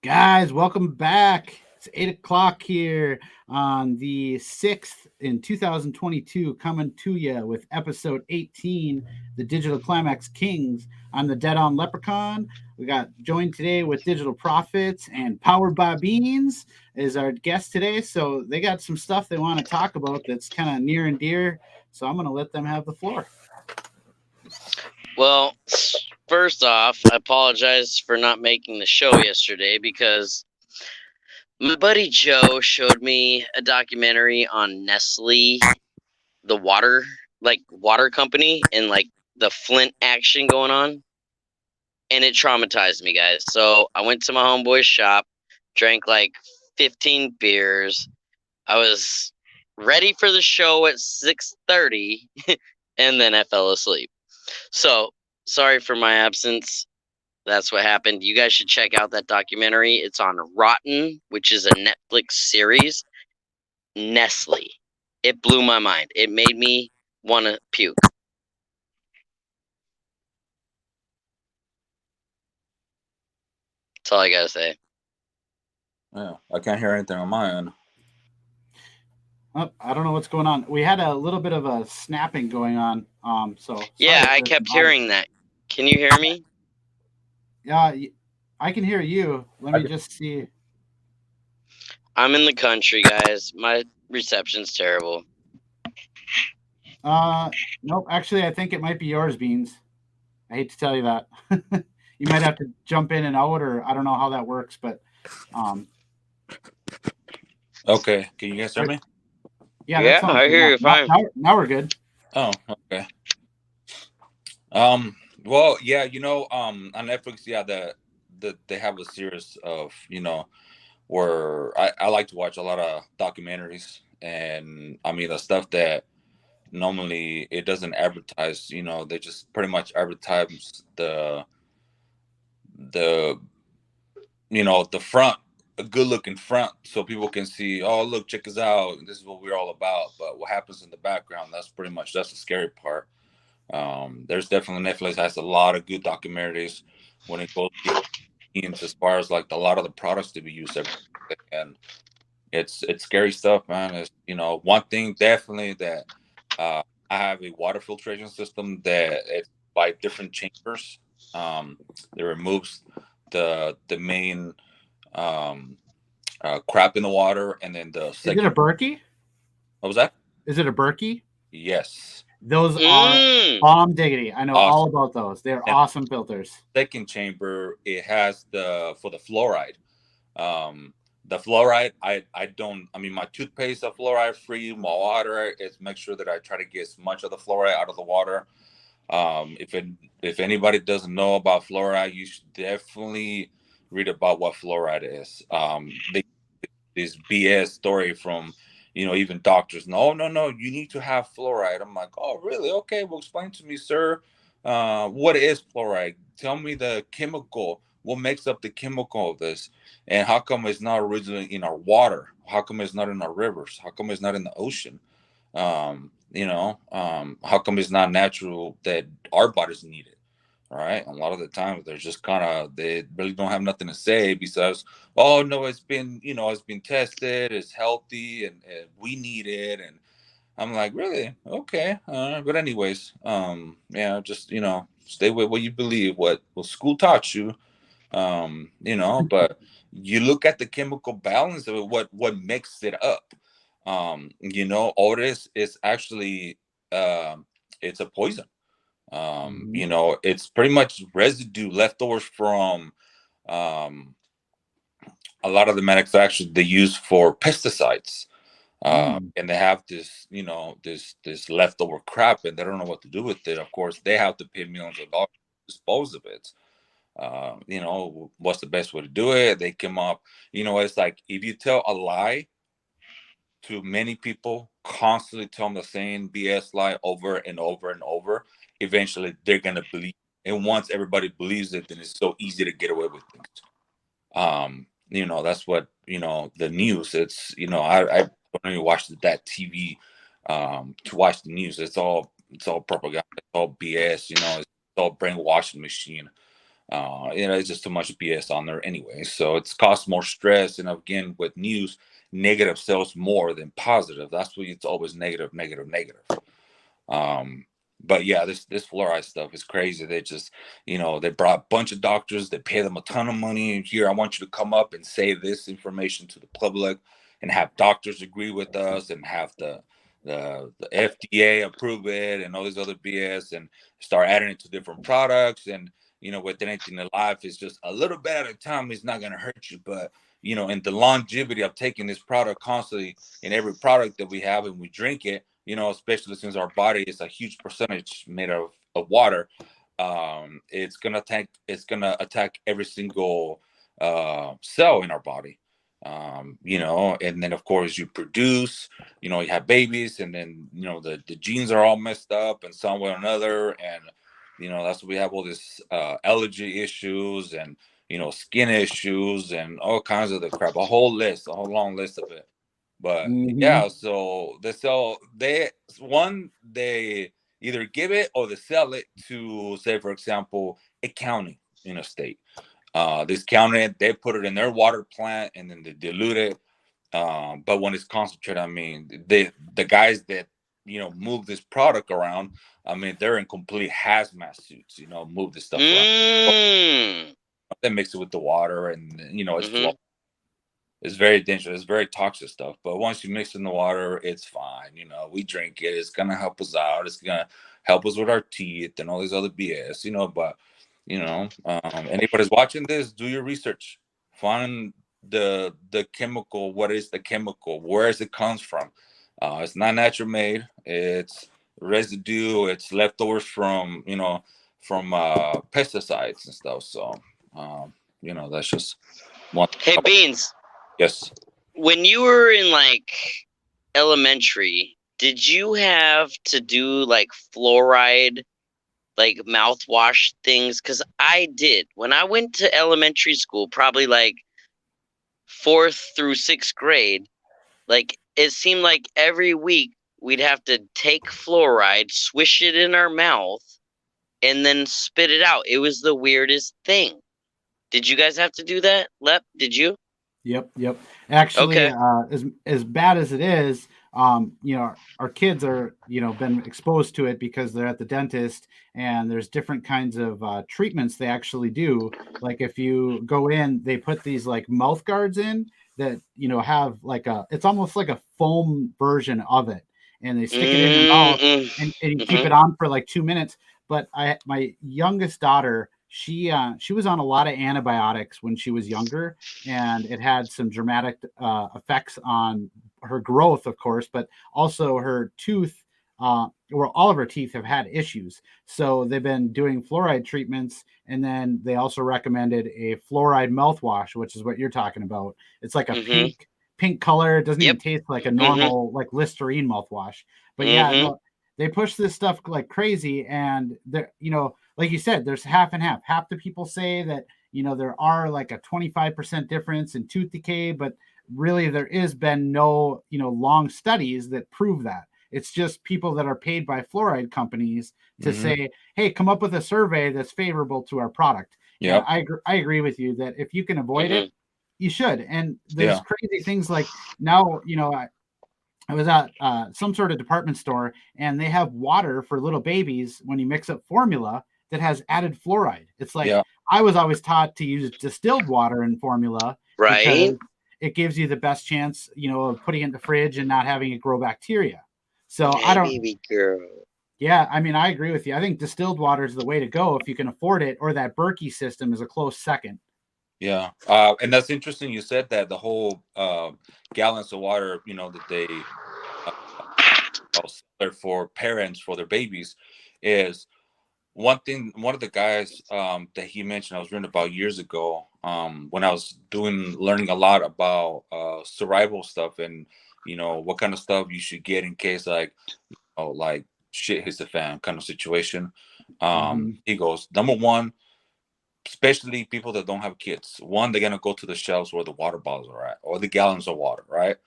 Guys, welcome back. It's 8 o'clock here on the 6th in 2022, coming to you with episode 18, the Digital Climax Kings. I'm the Dead On Leprechaun. We got joined today with Digital Profits and Powered by Beans is our guest today. So they got some stuff they want to talk about that's kind of near and dear. So I'm going to let them have the floor. Well, first off, I apologize for not making the show yesterday because my buddy Joe showed me a documentary on Nestle, the water company, and the Flint action going on, and it traumatized me, guys. So I went to my homeboy's shop, drank like 15 beers. I was ready for the show at 6:30, and then I fell asleep. So sorry for my absence. That's what happened. You guys should check out that documentary. It's on Rotten, which is a Netflix series. Nestle. It blew my mind. It made me want to puke. That's all I gotta say. Yeah, I can't hear anything on my end. Oh, I don't know what's going on. We had a little bit of a snapping going on. Yeah, I kept hearing that. Can you hear me? Yeah, I can hear you. Let me just see. I'm in the country, guys. My reception's terrible. Nope. Actually, I think it might be yours, Beans. I hate to tell you that. You might have to jump in and out, or I don't know how that works, but Okay, can you guys hear me? Yeah, Yeah, I hear you fine. Now we're good. Oh, okay. Well, yeah, on Netflix, yeah, they have a series of, where I like to watch a lot of documentaries, and I mean the stuff that normally it doesn't advertise. They just pretty much advertise the the front, a good looking front, so people can see, oh look, check us out, this is what we're all about. But what happens in the background, that's the scary part. There's definitely, Netflix has a lot of good documentaries when it goes into, as far as like a lot of the products to be used every day. And it's scary stuff, man. It's, one thing definitely that I have a water filtration system that it's by different chambers. It removes the main crap in the water, and then the Is it a second. Berkey? What was that? Is it a Berkey? Yes. Those are bomb diggity. I know all Awesome. about those. They're And awesome filters. second chamber, it has for the fluoride. The fluoride, I don't. I mean, my toothpaste are fluoride free. My water is, make sure that I try to get as much of the fluoride out of the water. If anybody doesn't know about fluoride, you should definitely read about what fluoride is. This BS story from, even doctors. No, no, no, you need to have fluoride. I'm like, oh, really? Okay, well, explain to me, sir. What is fluoride? Tell me the chemical. What makes up the chemical of this? And how come it's not originally in our water? How come it's not in our rivers? How come it's not in the ocean? How come it's not natural that our bodies need it? All right. A lot of the times they're just they really don't have nothing to say besides, oh no, it's been tested, it's healthy, and we need it. And I'm like, really? Okay. But anyways, yeah, just, stay with what you believe, what school taught you. But you look at the chemical balance of it, what makes it up. All this is actually, it's a poison. It's pretty much residue leftovers from, um, a lot of the manufacturers they use for pesticides. And they have this, this leftover crap, and they don't know what to do with it. Of course, they have to pay millions of dollars to dispose of it. What's the best way to do it? They come up, it's like if you tell a lie to many people, constantly tell them the same BS lie over and over and over, eventually they're gonna believe. And once everybody believes it, then it's so easy to get away with things. That's what, the news. It's, I don't even watch that TV to watch the news. It's all propaganda, it's all BS, it's all brainwashing machine. It's just too much BS on there anyway. So it's caused more stress. And again, with news, negative sells more than positive. That's why it's always negative, negative, negative. But yeah, this fluoride stuff is crazy. They just, they brought a bunch of doctors, they pay them a ton of money. And here, I want you to come up and say this information to the public, and have doctors agree with us, and have the FDA approve it, and all this other BS, and start adding it to different products. And with anything in life, it's just a little bit at a time. It's not gonna hurt you, but in the longevity of taking this product constantly in every product that we have and we drink it, especially since our body is a huge percentage made of water, it's gonna attack every single cell in our body. And then of course you produce, you have babies, and then the genes are all messed up in some way or another, and that's why we have all this allergy issues, and skin issues, and all kinds of the crap, a whole long list of it. But yeah, so they either give it or they sell it to, say, for example, a county in a state. This county, they put it in their water plant, and then they dilute it. But when it's concentrated, I mean, the guys that move this product around, I mean, they're in complete hazmat suits, move this stuff around. They mix it with the water, and it's it's very dangerous. It's very toxic stuff. But once you mix it in the water, it's fine. We drink it. It's gonna help us out. It's gonna help us with our teeth and all these other BS. But anybody's watching this, do your research. Find the chemical. What is the chemical? Where does it comes from? It's not natural made. It's residue. It's leftovers from pesticides and stuff. So that's just one. Hey, Beans. Yes. When you were in like elementary, did you have to do like fluoride, like mouthwash things? Because I did. When I went to elementary school, probably like 4th through 6th grade, like it seemed like every week we'd have to take fluoride, swish it in our mouth, and then spit it out. It was the weirdest thing. Did you guys have to do that? Lep, did you? Yep. Actually, Okay. As bad as it is, our kids are, been exposed to it because they're at the dentist, and there's different kinds of treatments they actually do. Like if you go in, they put these like mouth guards in that, have like it's almost like a foam version of it, and they stick it in your mouth, and you keep it on for like 2 minutes. But my youngest daughter, she was on a lot of antibiotics when she was younger, and it had some dramatic effects on her growth, of course, but also her tooth, or all of her teeth have had issues. So they've been doing fluoride treatments, and then they also recommended a fluoride mouthwash, which is what you're talking about. It's like a pink color. It doesn't even taste like a normal like Listerine mouthwash. But yeah, no, they push this stuff like crazy, and they're, like you said, there's half and half. Half the people say that, there are like a 25% difference in tooth decay, but really there has been no, long studies that prove that. It's just people that are paid by fluoride companies to say, hey, come up with a survey that's favorable to our product. Yeah, I agree with you that if you can avoid it, you should. And there's crazy things like now, I was at some sort of department store, and they have water for little babies when you mix up formula that has added fluoride. It's like, I was always taught to use distilled water in formula, right? Because it gives you the best chance, of putting it in the fridge and not having it grow bacteria. So hey, I don't. Baby girl. Yeah, I mean, I agree with you. I think distilled water is the way to go if you can afford it, or that Berkey system is a close second. Yeah, and that's interesting. You said that the whole gallons of water, that they sell for parents for their babies is one thing. One of the guys that he mentioned, I was reading about years ago, when I was learning a lot about survival stuff, and what kind of stuff you should get in case like shit hits the fan kind of situation. He goes, number one, especially people that don't have kids, one, they're gonna go to the shelves where the water bottles are at, or the gallons of water, right?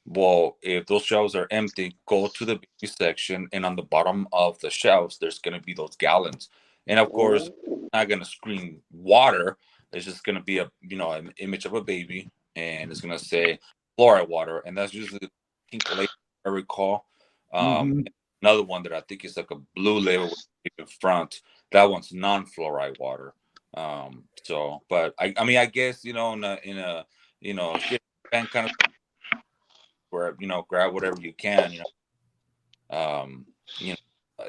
Well, if those shelves are empty, go to the baby section, and on the bottom of the shelves, there's gonna be those gallons. And of course, Ooh. not going to scream water. It's just going to be an image of a baby, and it's going to say fluoride water, and that's usually the pink label, I recall. Hmm. Another one that I think is like a blue label with the front. That one's non-fluoride water. But I mean, I guess in a shit pan kind of where grab whatever you can. Um, you know,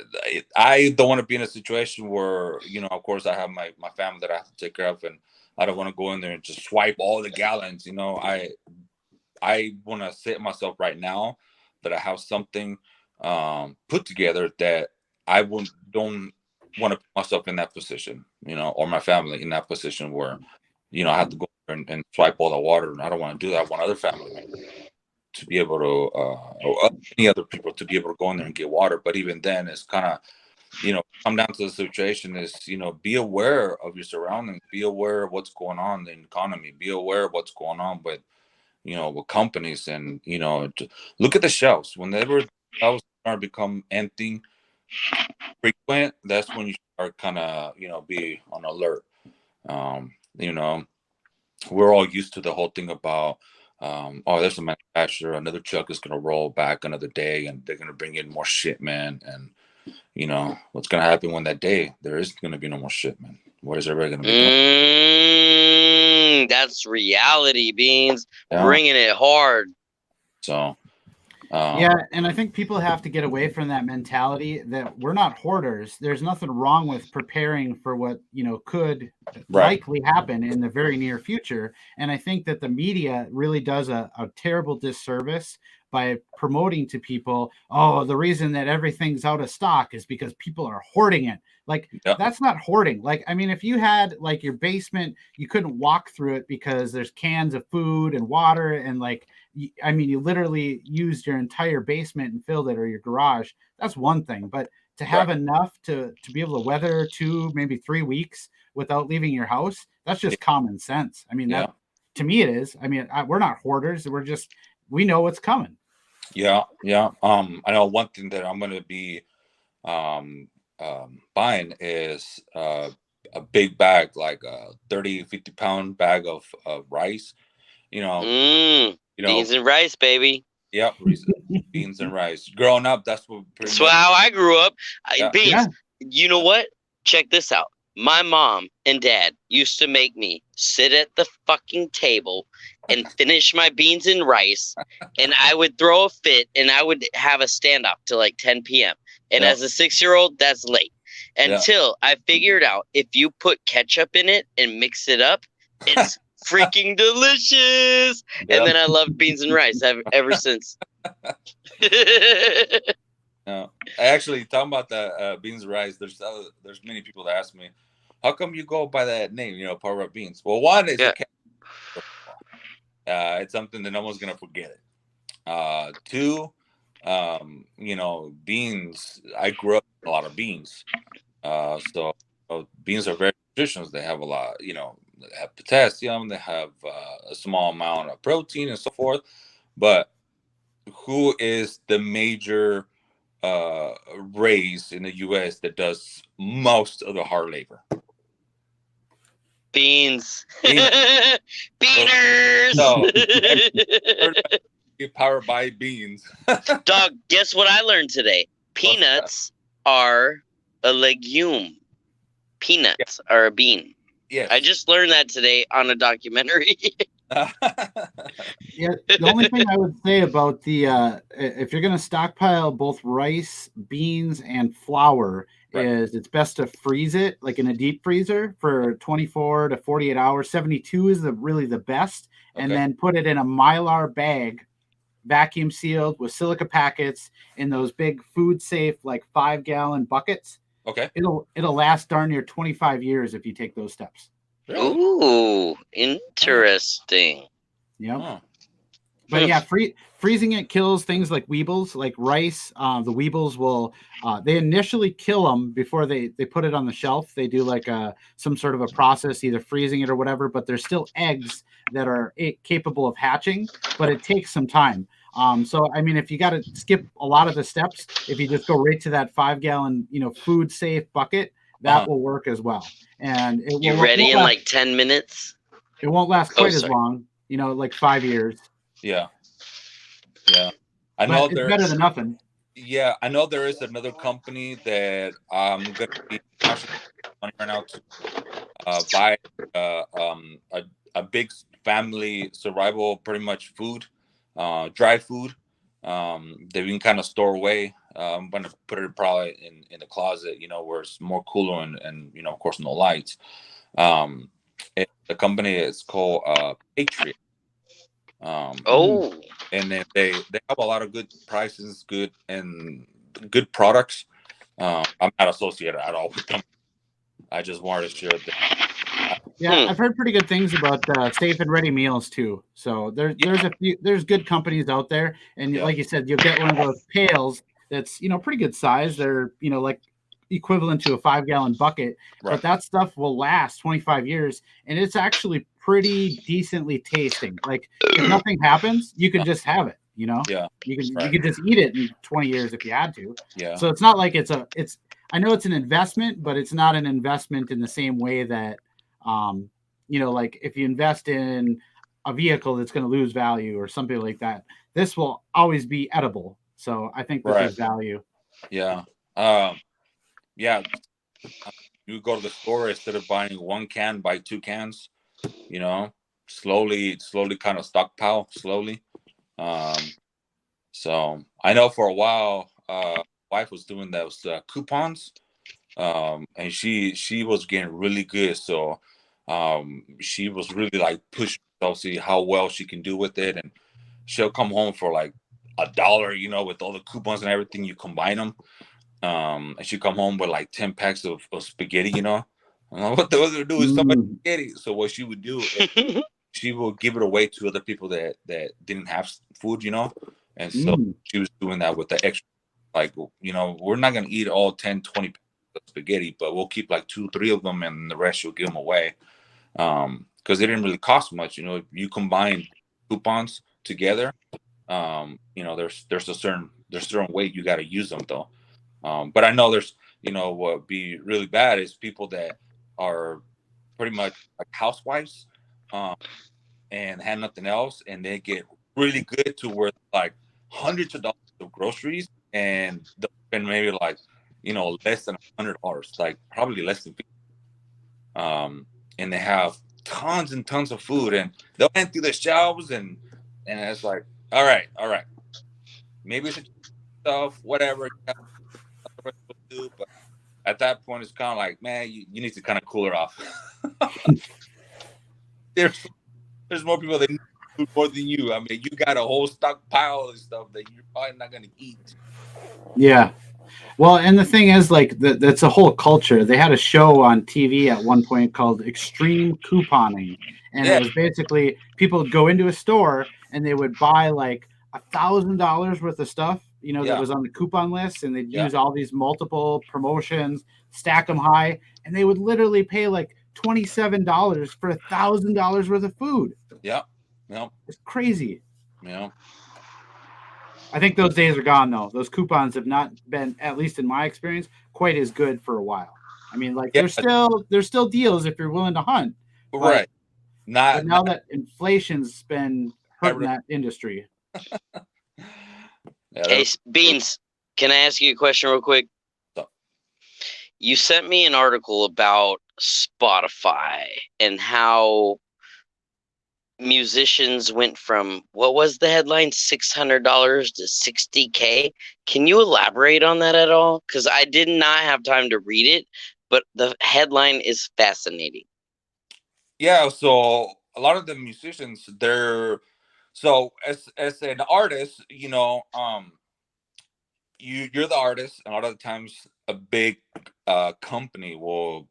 I don't want to be in a situation where of course, I have my family that I have to take care of, and I don't want to go in there and just swipe all the gallons. I want to say to myself right now that I have something put together that don't want to put myself in that position, or my family in that position where I have to go and swipe all the water. And I don't want to do that. I want other family members to be able to, or any other people to be able to go in there and get water. But even then, it's kind of, come down to the situation is, be aware of your surroundings, be aware of what's going on in the economy, be aware of what's going on with companies, and look at the shelves. Whenever shelves start to become empty frequent, that's when you start kind of be on alert. um you know we're all used to the whole thing about oh, there's a manufacturer, another truck is going to roll back another day, and they're going to bring in more shipment. And what's going to happen when that day there isn't going to be no more shipment? What is everybody going to be doing? That's reality, Beans. Yeah. Bringing it hard. So Yeah, and I think people have to get away from that mentality that we're not hoarders. There's nothing wrong with preparing for what could likely happen in the very near future. And I think that the media really does a terrible disservice by promoting to people, oh, the reason that everything's out of stock is because people are hoarding it. Like, that's not hoarding. Like, I mean, if you had like your basement, you couldn't walk through it because there's cans of food and water, and like, I mean, you literally used your entire basement and filled it, or your garage. That's one thing. But to have enough to be able to weather 2, maybe 3 weeks without leaving your house, that's just common sense. I mean, that to me it is. I mean, we're not hoarders. We know what's coming. Yeah. I know one thing that I'm going to be buying is a big bag, like a 30-50 pound bag of rice. Beans and rice, baby. Yep, beans and rice. Growing up, that's how I grew up. Beans. Yeah. You know what? Check this out. My mom and dad used to make me sit at the fucking table and finish my beans and rice, and I would throw a fit, and I would have a standoff till like 10 p.m. And as a 6-year-old, that's late. Until I figured out if you put ketchup in it and mix it up, it's freaking delicious. And then I loved beans and rice ever since. No, actually, talking about the beans and rice, there's many people that ask me, how come you go by that name, Power Beans? Well, one is it's something that no one's gonna forget it. Two, beans. I grew up with a lot of beans, so beans are very nutritious. They have a lot, they have potassium, they have a small amount of protein and so forth. But who is the major race in the U.S. that does most of the hard labor? Beans. Beaners. So, powered by beans. Dog, guess what I learned today? Peanuts are a legume. Peanuts are a bean. Yes. I just learned that today on a documentary. Yeah, the only thing I would say about the if you're going to stockpile both rice, beans, and flour, is it's best to freeze it like in a deep freezer for 24 to 48 hours. 72 is really the best, and then put it in a Mylar bag, vacuum sealed with silica packets in those big food safe like 5-gallon buckets. Okay. It'll last darn near 25 years if you take those steps. Really? Ooh, interesting. Yeah. Oh. But yeah, freezing it kills things like weevils, like rice. The weevils will, they initially kill them before they put it on the shelf. They do like some sort of a process, either freezing it or whatever, but there's still eggs that are capable of hatching, but it takes some time. So, I mean, if you got to skip a lot of the steps, if you just go right to that 5-gallon, food safe bucket, that will work as well. And it You will ready won't in last, like 10 minutes? it won't last Oh, quite as sorry. long, like 5 years, Yeah. Yeah. I but know it's better than nothing. yeah, I know there is another company that I'm gonna be actually money right now to buy a big family survival pretty much food, dry food, that we can kind of store away. I'm gonna put it probably in the closet, where it's more cooler and of course no lights. Um, the company is called Patriot. Mm. Oh, And then they have a lot of good prices, good products. I'm not associated at all with them. I just wanted to share that. Yeah, I've heard pretty good things about safe and ready meals too. So Yeah, there's good companies out there, and yeah, like you said, you'll get one of those pails that's pretty good size. They're like equivalent to a 5 gallon bucket, but right. that stuff will last 25 years, and it's actually pretty decently tasting. Like if nothing happens, you can just have it. Yeah, You right. could just eat it in 20 years if you had to. Yeah, So it's not like it's. I know it's an investment, but it's not an investment in the same way that um, like if you invest in a vehicle that's going to lose value or something like that, this will always be edible. So I think that right. there's value. Yeah. Um, yeah. You go to the store instead of buying one can, buy two cans. You know, slowly, kind of stockpile slowly. Um, so I know for a while, wife was doing those coupons, and she was getting really good. So, she was really like pushing herself, see how well she can do with it, and she'll come home for like $1, with all the coupons and everything. You combine them, and she come home with like 10 packs of spaghetti. I'm like, what the other do is so much Mm, spaghetti. So what she would do is she will give it away to other people that didn't have food, and so mm. she was doing that with the extra. Like, we're not gonna eat all 10, 20 of spaghetti, but we'll keep like 2, 3 of them, and the rest you'll give them away. Because it didn't really cost much. If you combine coupons together, there's certain way you got to use them though. But I know there's, what would be really bad is people that are pretty much like housewives, um, and have nothing else, and they get really good to where like hundreds of dollars of groceries, and they'll spend maybe like less than $100, like probably less than 50. And they have tons and tons of food, and they'll empty the shelves, and it's like, all right, maybe it's stuff, whatever you have the rest of do, but at that point, it's kind of like, man, you need to kind of cool her off. there's there's more people that need food more than you. I mean, you got a whole stockpile of stuff that you're probably not gonna eat. Yeah. Well, and the thing is, like, that's a whole culture. They had a show on TV at one point called Extreme Couponing, and it Yeah, was basically people would go into a store and they would buy like $1,000 worth of stuff, that yeah, was on the coupon list, and they'd yeah, use all these multiple promotions, stack them high, and they would literally pay like $27 for $1,000 worth of food. yeah, yeah, It's crazy. yeah. I think those days are gone though. Those coupons have not been, at least in my experience, quite as good for a while. I mean, like Yeah, there's still deals if you're willing to hunt, but right. but Not now that inflation's been hurting that industry. yeah, Hey, they're Beans, can I ask you a question real quick? so- You sent me an article about Spotify and how musicians went from, what was the headline, $600 to $60K. Can you elaborate on that at all? Because I did not have time to read it, but the headline is fascinating. yeah. So a lot of the musicians, they're so as an artist, you're the artist, and a lot of the times a big company will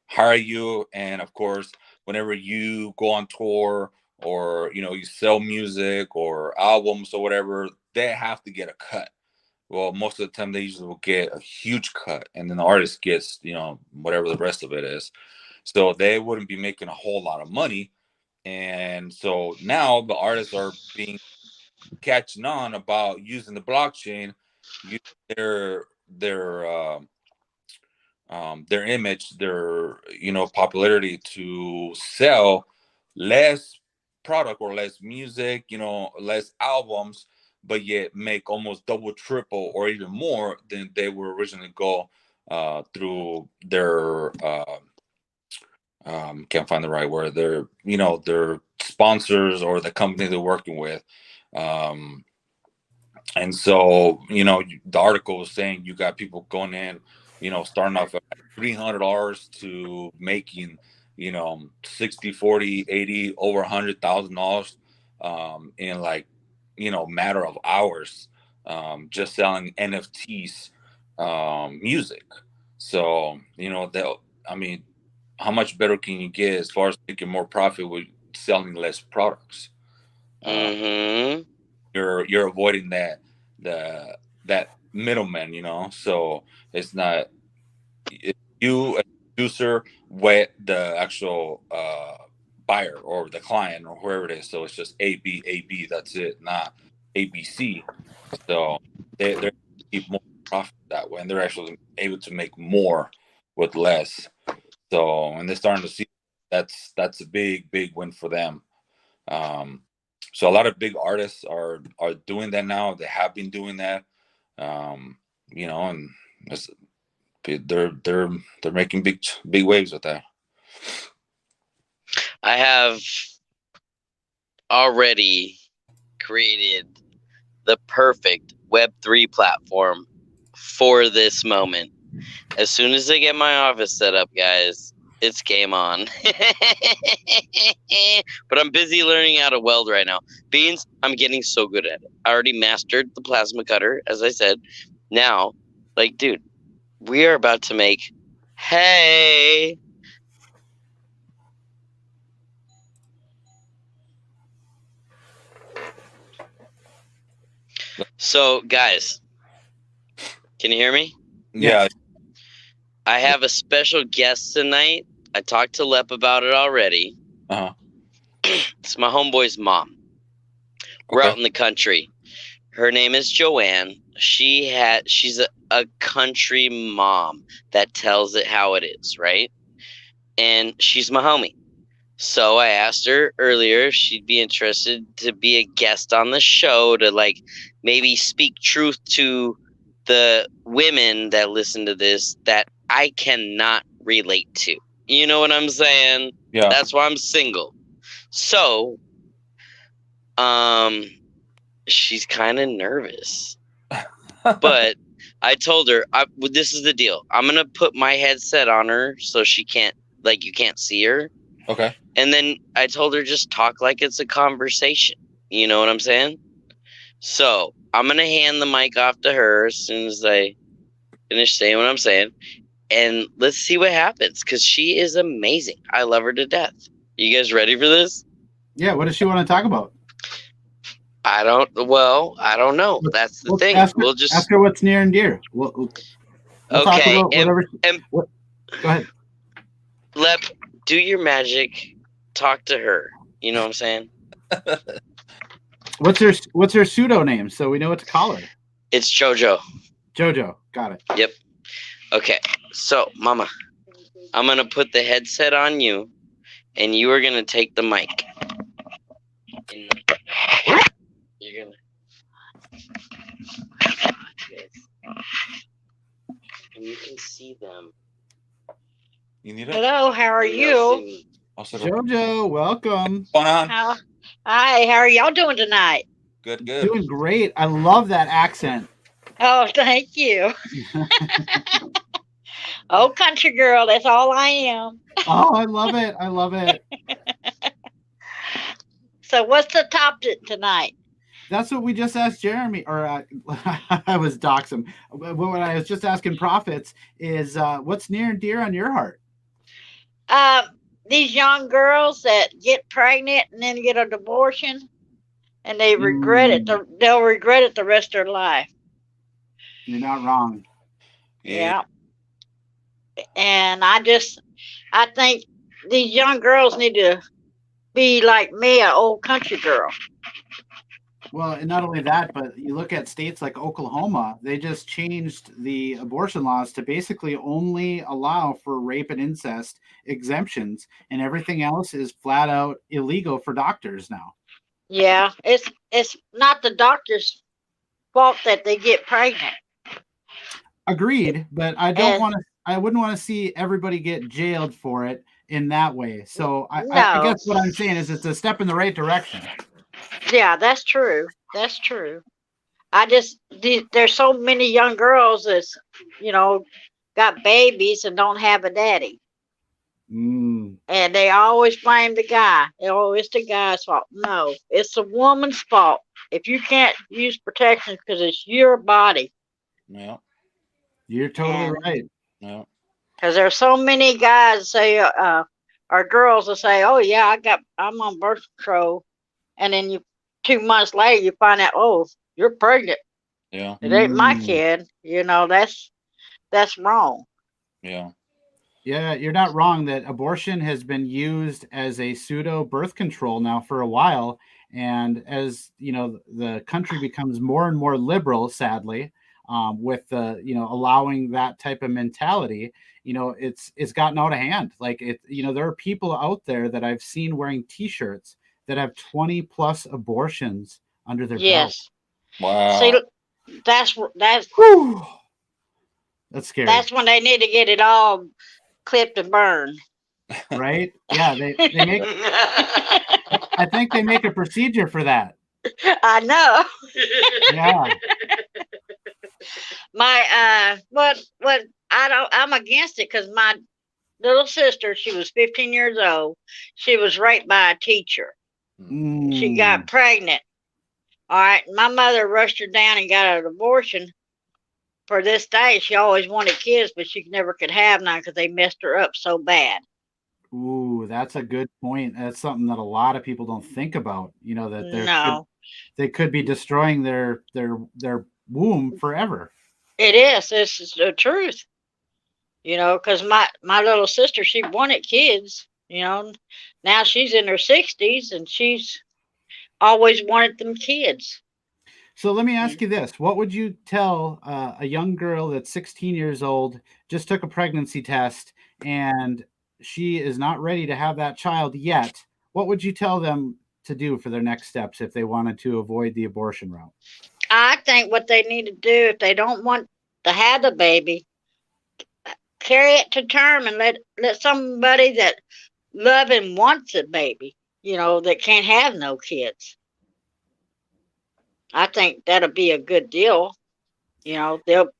hire you, and of course whenever you go on tour, or you sell music or albums or whatever, they have to get a cut. Well, most of the time they usually will get a huge cut, and then the artist gets whatever the rest of it is. So they wouldn't be making a whole lot of money, and so now the artists are being catching on about using the blockchain, use their their image, their popularity to sell less product or less music, less albums, but yet make almost double, triple, or even more than they were originally go through their can't find the right word. Their sponsors or the company they're working with. And so, the article was saying you got people going in, starting off at $300 to making, 60, 40, 80, over $100,000 in like, matter of hours, just selling NFTs, music. So, how much better can you get as far as making more profit with selling less products? Mm-hmm. You're avoiding that middleman, so it's not you, a producer, with the actual buyer or the client or whoever it is. So it's just AB, that's it, not ABC. So they're keep more profit that way, and they're actually able to make more with less. So, and they're starting to see that's a big win for them. So a lot of big artists are doing that now. They have been doing that, and they're making big waves with that. I have already created the perfect Web3 platform for this moment. As soon as I get my office set up, guys, it's game on. But I'm busy learning how to weld right now. Beans, I'm getting so good at it. I already mastered the plasma cutter, as I said. Now, dude, we are about to make hay. So, guys, can you hear me? Yeah. I have a special guest tonight. I talked to Lep about it already. Uh-huh. It's my homeboy's mom. We're out in the country. Her name is Joanne. She's a country mom that tells it how it is, right? And she's my homie. So I asked her earlier if she'd be interested to be a guest on the show to maybe speak truth to the women that listen to this that I cannot relate to. You know what I'm saying? Yeah. That's why I'm single. So, she's kind of nervous. But I told her, this is the deal. I'm going to put my headset on her so she can't, you can't see her. Okay. And then I told her just talk like it's a conversation. You know what I'm saying? So I'm going to hand the mic off to her as soon as I finish saying what I'm saying. And let's see what happens, because she is amazing. I love her to death. You guys ready for this? Yeah, what does she want to talk about? I don't know. That's the thing. We'll just ask her what's near and dear. We'll talk about whatever. Go ahead. Lep, do your magic. Talk to her. You know what I'm saying? What's her pseudo name so we know what to call her? It's JoJo. JoJo. Got it. Yep. Okay. So, Mama, I'm going to put the headset on you, and you are going to take the mic. You're going to... And you can see them. You need it? Hello, how are you? JoJo, welcome. What's going on? Hi, how are y'all doing tonight? Good. Doing great. I love that accent. Oh, thank you. Oh, country girl, that's all I am. Oh, I love it. So what's the topic tonight? That's what we just asked Jeremy, or I was doxing him. What I was just asking Prophets is what's near and dear on your heart? These young girls that get pregnant and then get a abortion, and they regret it. They'll regret it the rest of their life. You're not wrong. Yeah. And I think these young girls need to be like me, an old country girl. Well, and not only that, but you look at states like Oklahoma, they just changed the abortion laws to basically only allow for rape and incest exemptions, and everything else is flat out illegal for doctors now. Yeah, it's not the doctor's fault that they get pregnant. Agreed, but And I wouldn't want to see everybody get jailed for it in that way. So I no, guess what I'm saying is it's a step in the right direction. yeah, that's true. That's true. There's so many young girls that's, you know, got babies and don't have a daddy. Mm. And they always blame the guy. Oh, it's the guy's fault. No, it's the woman's fault. If you can't use protection because it's your body. Yeah. You're totally And right. Yeah. because there's so many guys say, or girls will say, "Oh yeah, I'm on birth control," and then 2 months later you find out, oh, you're pregnant. Yeah. It ain't my Mm. kid. You know, that's wrong. Yeah. Yeah, you're not wrong that abortion has been used as a pseudo birth control now for a while. And as you know, the country becomes more and more liberal, sadly, with the allowing that type of mentality, it's gotten out of hand. Like there are people out there that I've seen wearing T-shirts that have 20 plus abortions under their belt. Yes. See, Wow. that's Whew. That's scary, that's when they need to get it all clipped and burned. right? Yeah, they make. I think they make a procedure for that. I know. Yeah. What I'm against it because my little sister, she was 15 years old. She was raped by a teacher. She Mm. got pregnant. All right, my mother rushed her down and got an abortion. For this day, she always wanted kids, but she never could have none because they messed her up so bad. Ooh, that's a good point. That's something that a lot of people don't think about. That No, they could be destroying their womb forever. it is. This is the truth. Because my little sister, she wanted kids. Now she's in her 60s and she's always wanted them kids. So let me ask you this: what would you tell a young girl that's 16 years old, just took a pregnancy test, and she is not ready to have that child yet? What would you tell them to do for their next steps if they wanted to avoid the abortion route? I think what they need to do if they don't want to have the baby, carry it to term and let somebody that love and wants a baby, that can't have no kids. I think that'll be a good deal. They'll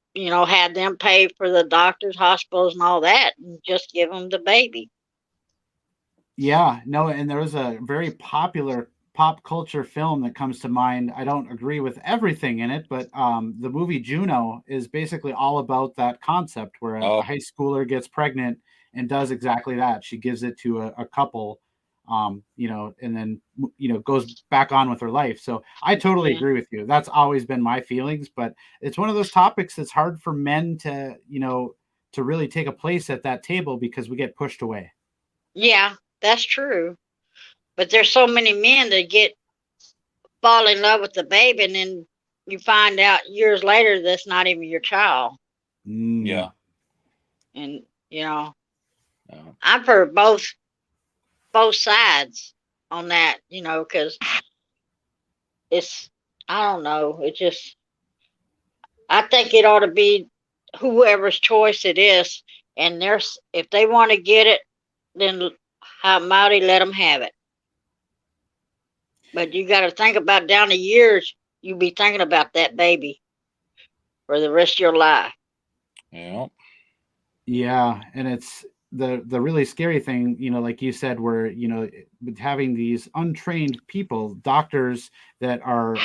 have them pay for the doctors, hospitals, and all that, and just give them the baby. Yeah, no, and there was a very popular pop culture film that comes to mind. I don't agree with everything in it, but the movie Juno is basically all about that concept where a Oh. high schooler gets pregnant and does exactly that. She gives it to a couple, and then goes back on with her life. So I totally Yeah. agree with you. That's always been my feelings, but it's one of those topics that's hard for men to really take a place at that table because we get pushed away. Yeah, that's true. But there's so many men that fall in love with the baby, and then you find out years later that's not even your child. Mm. Yeah. And Yeah. I've heard both sides on that, because it's, I don't know, I think it ought to be whoever's choice it is, and if they want to get it, then how mighty let them have it. But you got to think about down the years, you'll be thinking about that baby for the rest of your life. Yeah. Yeah, and it's the really scary thing, like you said, where with having these untrained people, doctors that are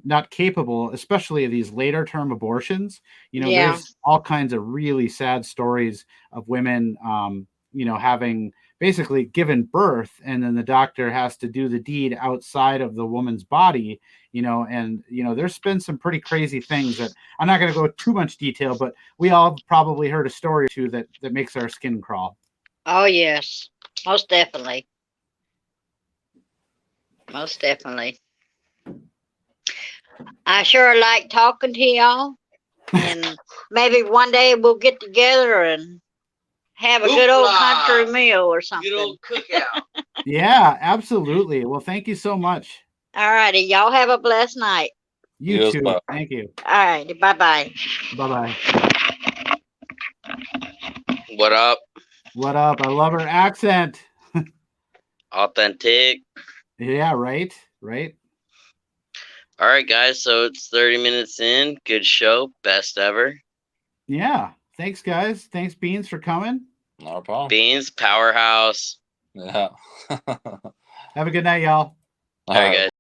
not capable, especially of these later term abortions. Yeah. There's all kinds of really sad stories of women, having basically given birth, and then the doctor has to do the deed outside of the woman's body. And there's been some pretty crazy things that I'm not going to go too much detail, but we all probably heard a story or two that makes our skin crawl. Oh, yes. Most definitely. Most definitely. I sure like talking to y'all. And maybe one day we'll get together and have a good old country Hoopla! meal or Good something. old cookout. Yeah, absolutely. Well, thank you so much. All righty. Y'all have a blessed night. You Yes, too. bye. Thank you. All right. Bye-bye. Bye-bye. What up? What up? I love her accent. Authentic. Yeah, right? Right? All right, guys. So it's 30 minutes in. Good show. Best ever. Yeah. Thanks, guys. Thanks, Beans, for coming. No problem. Beans, powerhouse. Yeah. Have a good night, y'all. All right, guys.